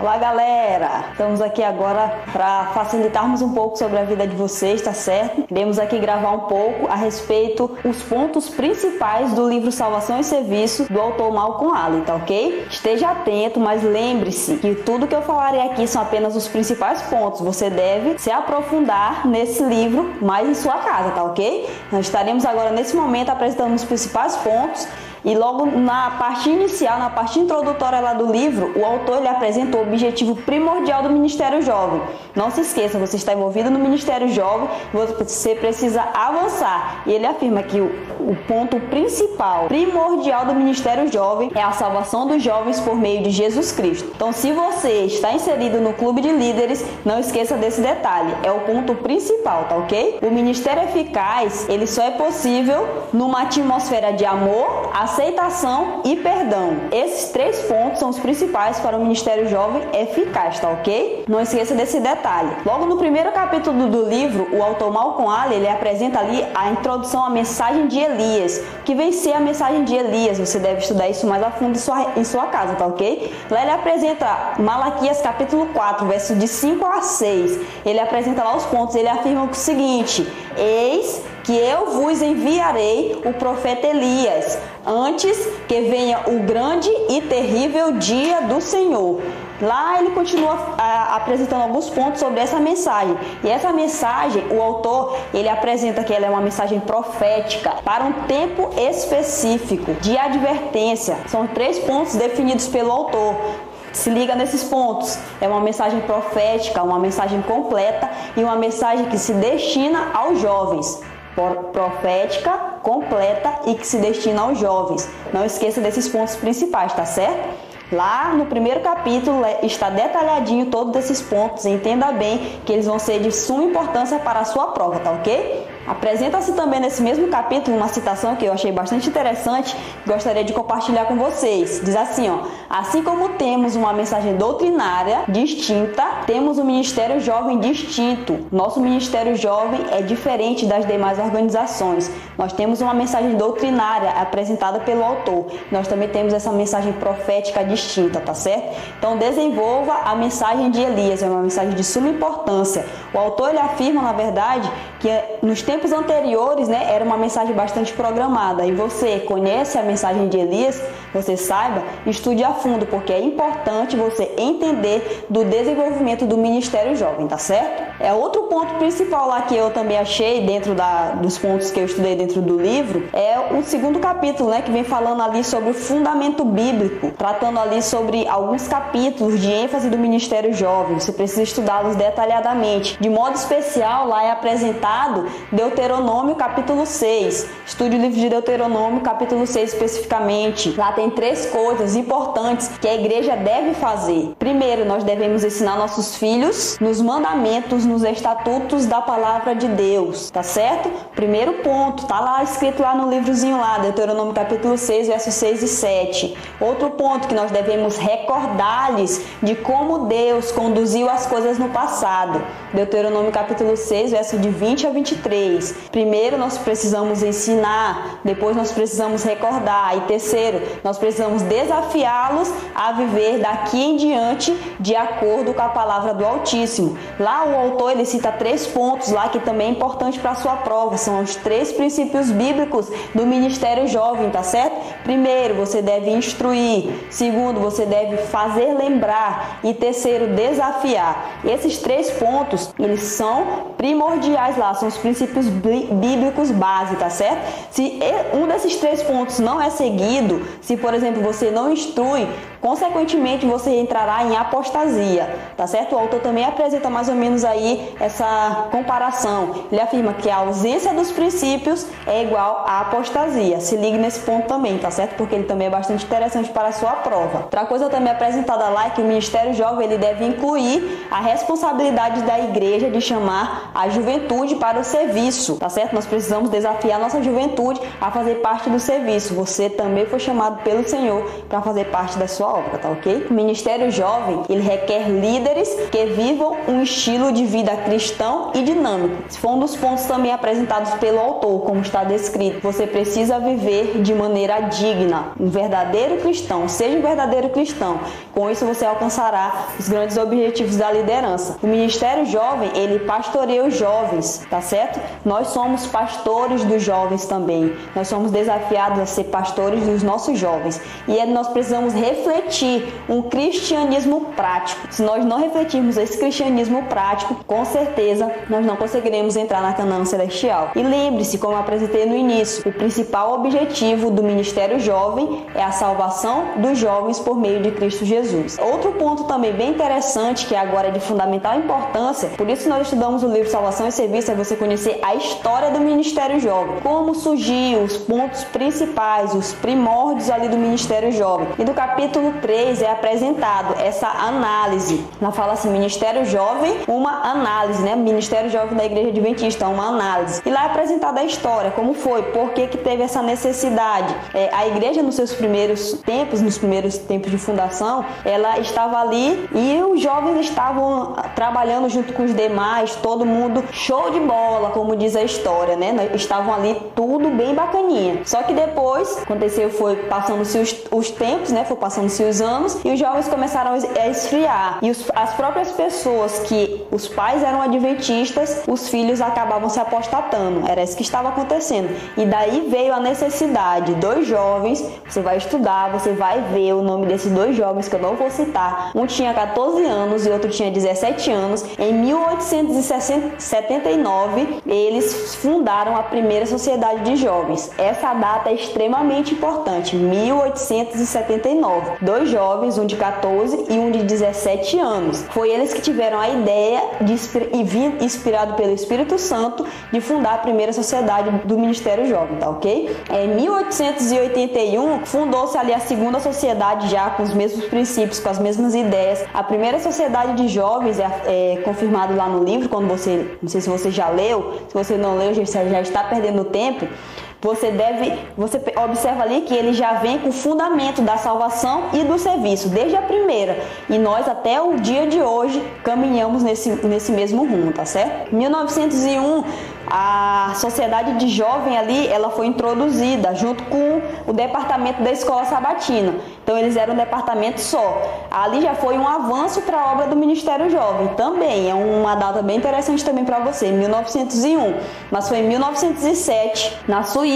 Olá, galera! Estamos aqui agora para facilitarmos um pouco sobre a vida de vocês, tá certo? Iremos aqui gravar um pouco a respeito dos pontos principais do livro Salvação e Serviço do autor Malcolm Allen, tá ok? Esteja atento, mas lembre-se que tudo que eu falarei aqui são apenas os principais pontos. Você deve se aprofundar nesse livro mais em sua casa, tá ok? Nós estaremos agora nesse momento apresentando os principais pontos. E logo na parte inicial, na parte introdutória lá do livro, o autor ele apresenta o objetivo primordial do Ministério Jovem. Não se esqueça, você está envolvido no Ministério Jovem, você precisa avançar. E ele afirma que o ponto principal, primordial do Ministério Jovem é a salvação dos jovens por meio de Jesus Cristo. Então, se você está inserido no clube de líderes, não esqueça desse detalhe. É o ponto principal, tá ok? O ministério eficaz, ele só é possível numa atmosfera de amor, aceitação e perdão. Esses 3 pontos são os principais para o Ministério Jovem eficaz, tá ok? Não esqueça desse detalhe. Logo no primeiro capítulo do livro, o autor Malcolm Allen, ele apresenta ali a introdução à mensagem de Elias. Que vem ser a mensagem de Elias? Você deve estudar isso mais a fundo em sua casa, tá ok? Lá ele apresenta Malaquias capítulo 4, verso de 5 a 6. Ele apresenta lá os pontos, ele afirma o seguinte: eis que eu vos enviarei o profeta Elias, antes que venha o grande e terrível dia do Senhor. Lá ele continua apresentando alguns pontos sobre essa mensagem. E essa mensagem, o autor, ele apresenta que ela é uma mensagem profética para um tempo específico, de advertência. São 3 pontos definidos pelo autor. Se liga nesses pontos. É uma mensagem profética, uma mensagem completa e uma mensagem que se destina aos jovens. Profética, completa e que se destina aos jovens. Não esqueça desses pontos principais, tá certo? Lá no primeiro capítulo está detalhadinho todos esses pontos. Entenda bem que eles vão ser de suma importância para a sua prova, tá ok? Apresenta-se também nesse mesmo capítulo uma citação que eu achei bastante interessante, gostaria de compartilhar com vocês. Diz assim, ó: assim como temos uma mensagem doutrinária distinta, temos um ministério jovem distinto. Nosso ministério jovem é diferente das demais organizações. Nós temos uma mensagem doutrinária apresentada pelo autor. Nós também temos essa mensagem profética distinta, tá certo? Então desenvolva a mensagem de Elias, é uma mensagem de suma importância. O autor ele afirma, na verdade, que nos tempos anteriores, era uma mensagem bastante programada. E você conhece a mensagem de Elias? Você saiba, estude a fundo, porque é importante você entender do desenvolvimento do Ministério Jovem, tá certo? É outro ponto principal lá que eu também achei dentro dos pontos que eu estudei dentro do livro, é o segundo capítulo, que vem falando ali sobre o fundamento bíblico, tratando ali sobre alguns capítulos de ênfase do Ministério Jovem. Você precisa estudá-los detalhadamente. De modo especial, lá é apresentado Deuteronômio capítulo 6. Estude o livro de Deuteronômio capítulo 6 especificamente. Lá tem 3 coisas importantes que a igreja deve fazer. Primeiro, nós devemos ensinar nossos filhos nos mandamentos, nos estatutos da palavra de Deus, tá certo? Primeiro ponto, tá lá escrito lá no livrozinho lá, Deuteronômio capítulo 6, versos 6 e 7. Outro ponto que nós devemos recordar-lhes de como Deus conduziu as coisas no passado. Deuteronômio capítulo 6, verso de 20 a 23. Primeiro, nós precisamos ensinar, depois nós precisamos recordar e terceiro, nós precisamos desafiá-los a viver daqui em diante de acordo com a palavra do Altíssimo. Lá o autor ele cita 3 pontos lá que também é importante para a sua prova. São os 3 princípios bíblicos do Ministério Jovem, tá certo? Primeiro, você deve instruir. Segundo, você deve fazer lembrar. E terceiro, desafiar. Esses 3 pontos, eles são primordiais lá, são os princípios bíblicos básicos, tá certo? Se um desses 3 pontos não é seguido, se por exemplo você não instrui, consequentemente você entrará em apostasia, tá certo? O autor também apresenta mais ou menos aí essa comparação. Ele afirma que a ausência dos princípios é igual à apostasia. Se ligue nesse ponto também, tá certo? Porque ele também é bastante interessante para a sua prova. Outra coisa também apresentada lá é que o Ministério Jovem ele deve incluir a responsabilidade da igreja de chamar a juventude para o serviço, tá certo? Nós precisamos desafiar a nossa juventude a fazer parte do serviço. Você também foi chamado pelo Senhor para fazer parte da sua obra, tá ok? O ministério jovem, ele requer líderes que vivam um estilo de vida cristão e dinâmico. Esse foi um dos pontos também apresentados pelo autor, como está descrito. Você precisa viver de maneira digna, um verdadeiro cristão, seja um verdadeiro cristão. Com isso você alcançará os grandes objetivos da liderança. O ministério jovem, ele pastoreia os jovens, tá certo? Nós somos pastores dos jovens também. Nós somos desafiados a ser pastores dos nossos jovens. E nós precisamos refletir um cristianismo prático. Se nós não refletirmos esse cristianismo prático, com certeza nós não conseguiremos entrar na Canaã celestial. E lembre-se, como eu apresentei no início, o principal objetivo do ministério jovem é a salvação dos jovens por meio de Cristo Jesus. Outro ponto também bem interessante, que agora é de fundamental importância, por isso nós estudamos o livro Salvação e Serviço, é você conhecer a história do ministério jovem, como surgiu, os pontos principais, os primórdios ali do ministério jovem. E do capítulo 3 é apresentado essa análise. Ela fala assim, ministério jovem, uma análise, né? Ministério jovem da Igreja Adventista, uma análise. E lá é apresentada a história, como foi, por que teve essa necessidade. A igreja nos seus primeiros tempos, nos primeiros tempos de fundação, ela estava ali e os jovens estavam trabalhando junto com os demais, todo mundo show de bola, como diz a história, né? Estavam ali tudo bem bacaninha. Só que depois, aconteceu, foi passando-se os tempos, né? Foi passando-se os anos e os jovens começaram a esfriar. E as próprias pessoas que os pais eram adventistas, os filhos acabavam se apostatando. Era isso que estava acontecendo. E daí veio a necessidade. Dois jovens, você vai estudar, você vai ver o nome desses dois jovens que eu não vou citar. Um tinha 14 anos e outro tinha 17 anos. Em 1879, eles fundaram a primeira sociedade de jovens. Essa data é extremamente importante, 1879. Dois jovens, um de 14 e um de 17 anos. Foi eles que tiveram a ideia, inspirado pelo Espírito Santo, de fundar a primeira sociedade do Ministério Jovem, tá ok? Em 1881, fundou-se ali a segunda sociedade, já com os mesmos princípios, com as mesmas ideias. A primeira sociedade de jovens é confirmado lá no livro, quando você, não sei se você já leu, se você não leu, você já está perdendo tempo. Você observa ali que ele já vem com o fundamento da salvação e do serviço, desde a primeira. E nós, até o dia de hoje, caminhamos nesse mesmo rumo, tá certo? Em 1901, a sociedade de jovem ali, ela foi introduzida junto com o departamento da escola sabatina. Então eles eram um departamento só. Ali já foi um avanço para a obra do Ministério Jovem. Também é uma data bem interessante também para você, 1901. Mas foi em 1907, na Suíça,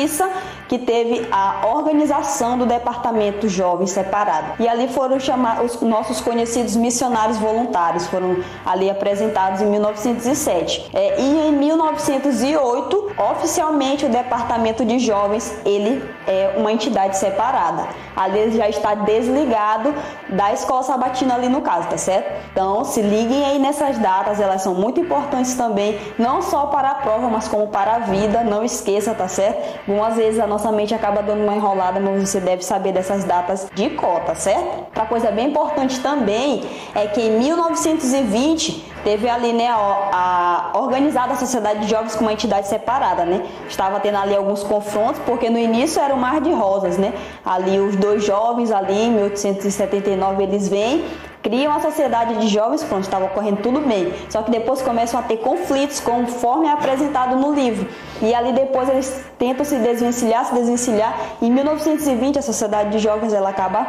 que teve a organização do departamento jovem separado. E ali foram chamados os nossos conhecidos missionários voluntários, foram ali apresentados em 1907. E em 1908, oficialmente o departamento de jovens, ele é uma entidade separada. Ali ele já está desligado da escola sabatina ali no caso, tá certo? Então se liguem aí nessas datas, elas são muito importantes também, não só para a prova, mas como para a vida, não esqueça, tá certo? Algumas vezes a nossa mente acaba dando uma enrolada, mas você deve saber dessas datas de cota, certo? Outra coisa bem importante também é que em 1920 teve ali, né, a organizada a sociedade de jovens com uma entidade separada, né? Estava tendo ali alguns confrontos, porque no início era um mar de rosas, né? Ali os dois jovens ali em 1879 eles vêm, criam a sociedade de jovens, pronto, estava correndo tudo bem. Só que depois começam a ter conflitos, conforme é apresentado no livro. E ali depois eles tentam se desvencilhar. Em 1920 a sociedade de jovens ela acaba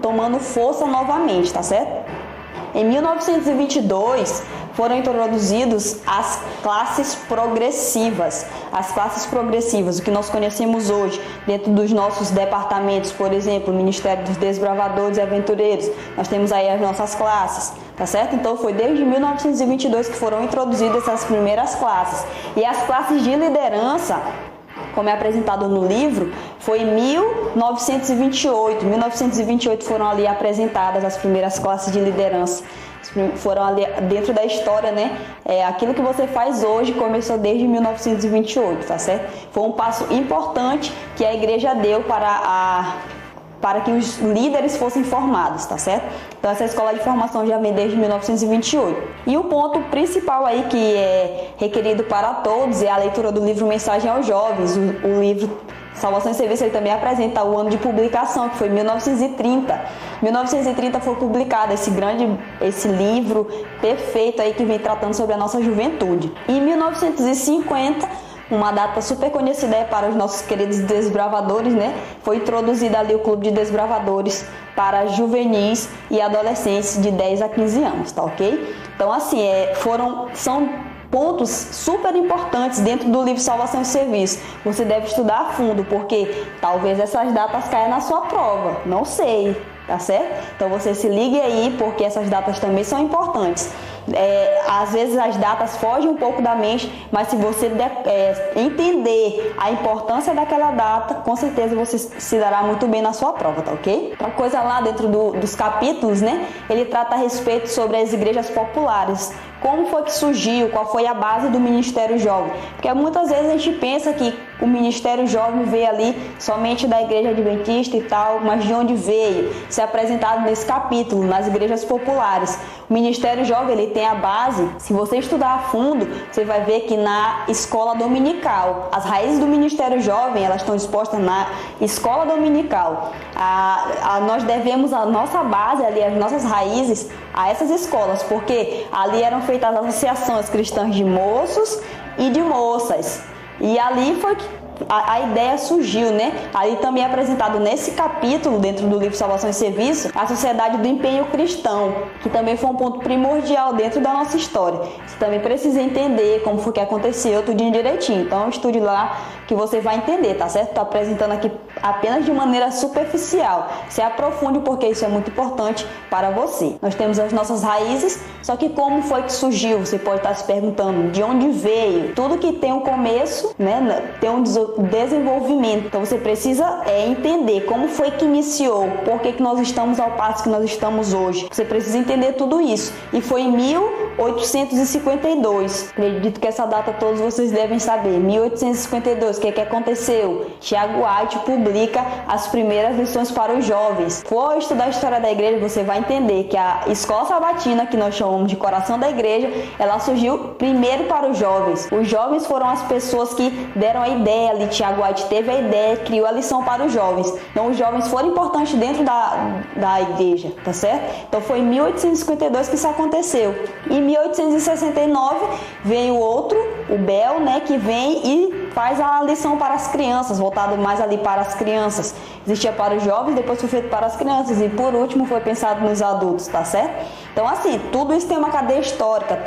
tomando força novamente, tá certo? Em 1922 foram introduzidos as classes progressivas. As classes progressivas, o que nós conhecemos hoje dentro dos nossos departamentos, por exemplo, o Ministério dos Desbravadores e Aventureiros. Nós temos aí as nossas classes, tá certo? Então foi desde 1922 que foram introduzidas essas primeiras classes. E as classes de liderança, como é apresentado no livro, foi em 1928. Em 1928 foram ali apresentadas as primeiras classes de liderança. Foram ali dentro da história, né? Aquilo que você faz hoje começou desde 1928, tá certo? Foi um passo importante que a igreja deu para que os líderes fossem formados, tá certo? Então essa escola de formação já vem desde 1928. E o ponto principal aí que é requerido para todos é a leitura do livro Mensagem aos Jovens. O livro Salvação e Serviço ele também apresenta o ano de publicação, que foi 1930. 1930 foi publicado esse livro perfeito aí que vem tratando sobre a nossa juventude. Em 1950, uma data super conhecida para os nossos queridos desbravadores, né? Foi introduzido ali o Clube de Desbravadores para juvenis e adolescentes de 10 a 15 anos, tá ok? Então, assim, são pontos super importantes dentro do livro Salvação e Serviço. Você deve estudar a fundo, porque talvez essas datas caiam na sua prova, não sei, tá certo? Então você se ligue aí, porque essas datas também são importantes. Às vezes as datas fogem um pouco da mente, mas se você entender a importância daquela data, com certeza você se dará muito bem na sua prova, tá ok? Outra coisa lá dentro dos capítulos, né? Ele trata a respeito sobre as igrejas populares. Como foi que surgiu, qual foi a base do Ministério Jovem? Porque muitas vezes a gente pensa que o Ministério Jovem veio ali somente da Igreja Adventista e tal, mas de onde veio? Isso é apresentado nesse capítulo, nas igrejas populares. O Ministério Jovem ele tem a base, se você estudar a fundo, você vai ver que na escola dominical, as raízes do Ministério Jovem, elas estão expostas na escola dominical. Nós devemos a nossa base ali, as nossas raízes a essas escolas, porque ali eram feitas as associações cristãs de moços e de moças. E ali foi que a ideia surgiu, né? Ali também é apresentado nesse capítulo, dentro do livro Salvação e Serviço, a Sociedade do Empenho Cristão, que também foi um ponto primordial dentro da nossa história. Você também precisa entender como foi que aconteceu, tudinho direitinho. Então estude lá que você vai entender, tá certo? Estou apresentando aqui apenas de maneira superficial. Se aprofunde porque isso é muito importante para você. Nós temos as nossas raízes, só que como foi que surgiu? Você pode estar se perguntando de onde veio. Tudo que tem um começo, né? Tem um desenvolvimento. Então você precisa entender como foi que iniciou, por que nós estamos ao passo que nós estamos hoje. Você precisa entender tudo isso. E foi em 1852. Acredito que essa data todos vocês devem saber. 1852, o que aconteceu? Tiago White publica as primeiras lições para os jovens. For estudar a história da igreja, você vai entender que a escola sabatina, que nós chamamos de coração da igreja, ela surgiu primeiro para os jovens. Os jovens foram as pessoas que deram a ideia ali. Tiago White teve a ideia, criou a lição para os jovens. Então os jovens foram importantes dentro da igreja, tá certo? Então foi em 1852 que isso aconteceu. Em 1869 vem o Bell, né, que vem e faz a lição para as crianças, voltado mais ali para as crianças. Existia para os jovens, depois foi feito para as crianças e por último foi pensado nos adultos, tá certo? Então assim, tudo isso tem uma cadeia histórica,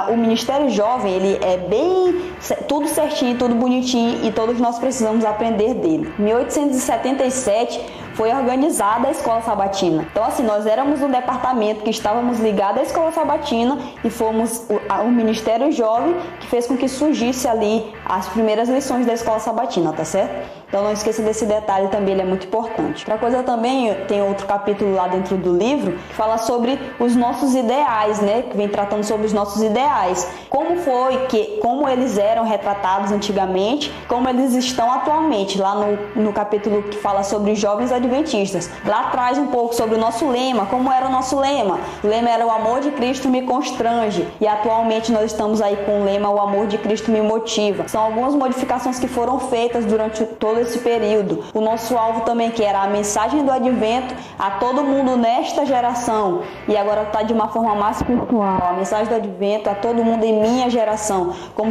o Ministério Jovem, ele é bem, tudo certinho, tudo bonitinho e todos nós precisamos aprender dele. Em 1877 foi organizada a Escola Sabatina. Então assim, nós éramos um departamento que estávamos ligados à Escola Sabatina e fomos o Ministério Jovem que fez com que surgisse ali as primeiras lições da Escola Sabatina, tá certo? Então não esqueça desse detalhe também, ele é muito importante. Outra coisa também, tem outro capítulo lá dentro do livro que fala sobre os nossos ideais, né? Que vem tratando sobre os nossos ideais. Como eles eram retratados antigamente, como eles estão atualmente, lá no capítulo que fala sobre os jovens adventistas. Lá traz um pouco sobre o nosso lema, como era o nosso lema. O lema era o amor de Cristo me constrange. E atualmente nós estamos aí com o lema o amor de Cristo me motiva. São algumas modificações que foram feitas durante todo esse período. O nosso alvo também, que era a mensagem do advento a todo mundo nesta geração, e agora está de uma forma mais pessoal, a mensagem do advento a todo mundo em minha geração, como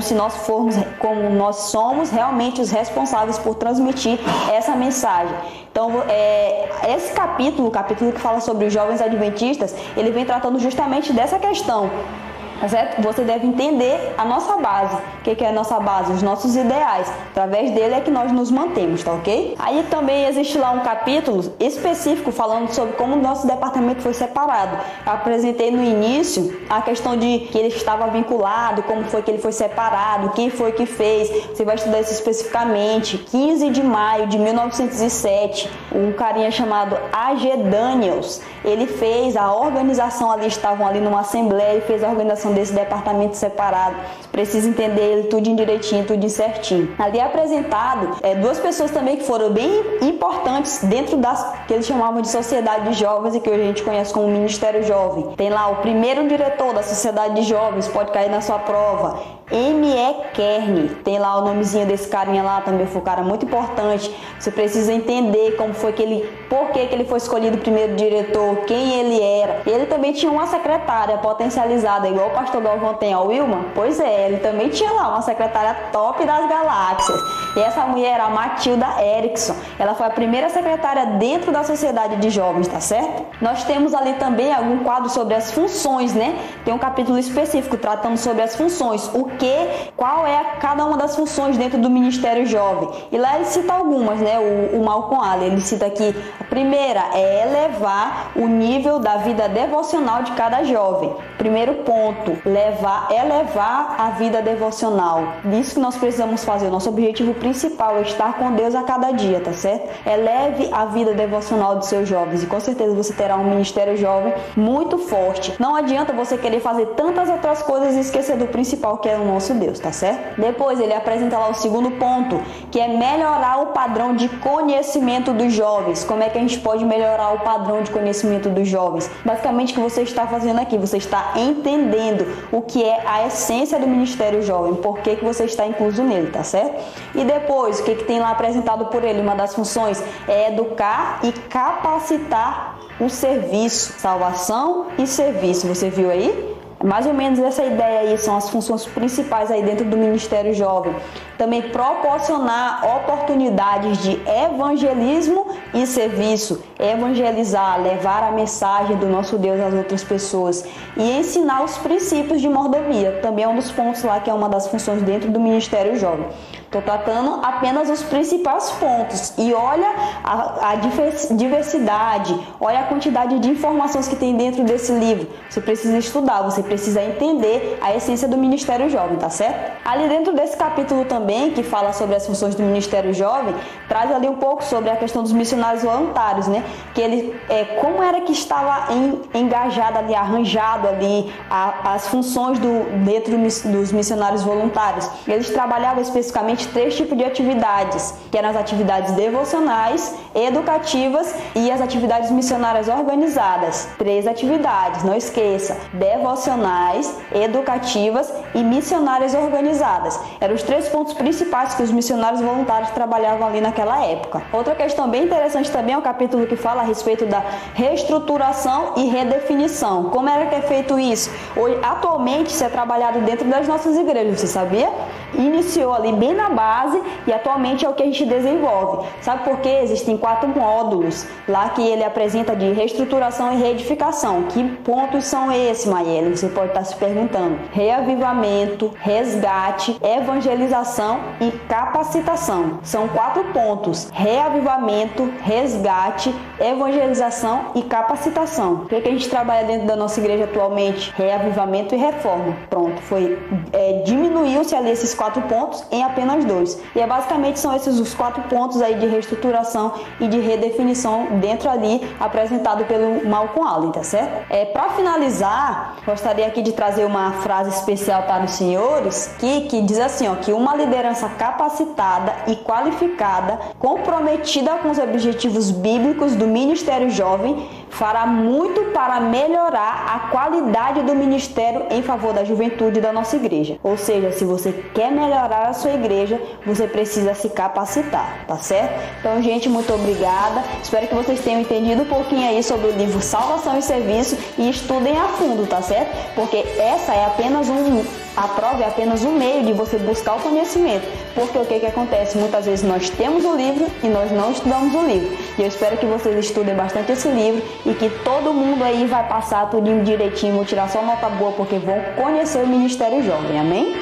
nós somos realmente os responsáveis por transmitir essa mensagem. Então, esse capítulo, o capítulo que fala sobre os jovens adventistas, ele vem tratando justamente dessa questão. Tá certo? Você deve entender a nossa base. O que é a nossa base? Os nossos ideais. Através dele é que nós nos mantemos, tá ok? Aí também existe lá um capítulo específico falando sobre como o nosso departamento foi separado. Eu apresentei no início a questão de que ele estava vinculado, como foi que ele foi separado, quem foi que fez. Você vai estudar isso especificamente. 15 de maio de 1907, um carinha chamado A.G. Daniels, ele fez a organização ali, estavam ali numa assembleia, ele fez a organização desse departamento separado. Você precisa entender ele tudo direitinho, tudo certinho. Ali é apresentado duas pessoas também que foram bem importantes dentro das que eles chamavam de Sociedade de Jovens e que hoje a gente conhece como Ministério Jovem. Tem lá o primeiro diretor da Sociedade de Jovens, pode cair na sua prova. M.E. Kearney. Tem lá o nomezinho desse carinha lá também, foi um cara muito importante. Você precisa entender como foi que ele, por que ele foi escolhido primeiro diretor, quem ele era. Ele também tinha uma secretária potencializada, igual o pastor Galvão tem a Wilma. Pois é, ele também tinha lá uma secretária top das galáxias. E essa mulher era a Matilda Erickson. Ela foi a primeira secretária dentro da sociedade de jovens, tá certo? Nós temos ali também algum quadro sobre as funções, né? Tem um capítulo específico tratando sobre as funções. Qual é cada uma das funções dentro do Ministério Jovem. E lá ele cita algumas, né? O Malcolm Allen, ele cita aqui, a primeira é elevar o nível da vida devocional de cada jovem. Primeiro ponto, elevar a vida devocional. Isso que nós precisamos fazer. O nosso objetivo principal é estar com Deus a cada dia, tá certo? Eleve a vida devocional dos seus jovens e com certeza você terá um ministério jovem muito forte. Não adianta você querer fazer tantas outras coisas e esquecer do principal, que é o nosso Deus, tá certo? Depois ele apresenta lá o segundo ponto, que é melhorar o padrão de conhecimento dos jovens. Como é que a gente pode melhorar o padrão de conhecimento dos jovens? Basicamente o que você está fazendo aqui, você está entendendo o que é a essência do ministério jovem, por que você está incluso nele, tá certo? E depois, o que tem lá apresentado por ele? Uma das funções é educar e capacitar o serviço, salvação e serviço. Você viu aí? Mais ou menos essa ideia aí são as funções principais aí dentro do Ministério Jovem. Também proporcionar oportunidades de evangelismo e serviço. Evangelizar, levar a mensagem do nosso Deus às outras pessoas. E ensinar os princípios de mordomia. Também é um dos pontos lá que é uma das funções dentro do Ministério Jovem. Estou tratando apenas os principais pontos. E olha a diversidade, olha a quantidade de informações que tem dentro desse livro. Você precisa estudar, você precisa entender a essência do Ministério Jovem, tá certo? Ali dentro desse capítulo também, que fala sobre as funções do Ministério Jovem, traz ali um pouco sobre a questão dos missionários voluntários, né? Que ele, como era que estava engajado ali, arranjado ali as funções dentro dos missionários voluntários. Eles trabalhavam especificamente 3 tipos de atividades, que eram as atividades devocionais, educativas e as atividades missionárias organizadas. 3 atividades, não esqueça, devocionais, educativas e missionárias organizadas. Eram os 3 pontos principais que os missionários voluntários trabalhavam ali naquela época. Outra questão bem interessante também é o capítulo que fala a respeito da reestruturação e redefinição. Como era que é feito isso? Hoje, atualmente, isso é trabalhado dentro das nossas igrejas, você sabia? Iniciou ali bem na base e atualmente é o que a gente desenvolve. Sabe por quê? Existem 4 módulos lá que ele apresenta de reestruturação e reedificação. Que pontos são esses, Maiele? Você pode estar se perguntando. Reavivamento, resgate, evangelização e capacitação. São 4 pontos. Reavivamento, resgate, evangelização e capacitação. O que a gente trabalha dentro da nossa igreja atualmente? Reavivamento e reforma. Pronto, diminuiu-se ali esses 4 pontos em apenas 2. E basicamente são esses os 4 pontos aí de reestruturação e de redefinição dentro ali apresentado pelo Malcolm Allen, tá certo? Para finalizar, gostaria aqui de trazer uma frase especial para os senhores que diz assim, que uma liderança capacitada e qualificada, comprometida com os objetivos bíblicos do Ministério Jovem, fará muito para melhorar a qualidade do ministério em favor da juventude da nossa igreja. Ou seja, se você quer melhorar a sua igreja, você precisa se capacitar, tá certo? Então, gente, muito obrigada. Espero que vocês tenham entendido um pouquinho aí sobre o livro Salvação e Serviço e estudem a fundo, tá certo? Porque essa é apenas a prova é apenas um meio de você buscar o conhecimento. Porque o que acontece? Muitas vezes nós temos o livro e nós não estudamos o livro. E eu espero que vocês estudem bastante esse livro e que todo mundo aí vai passar tudo direitinho, vão tirar só nota boa porque vão conhecer o Ministério Jovem. Amém?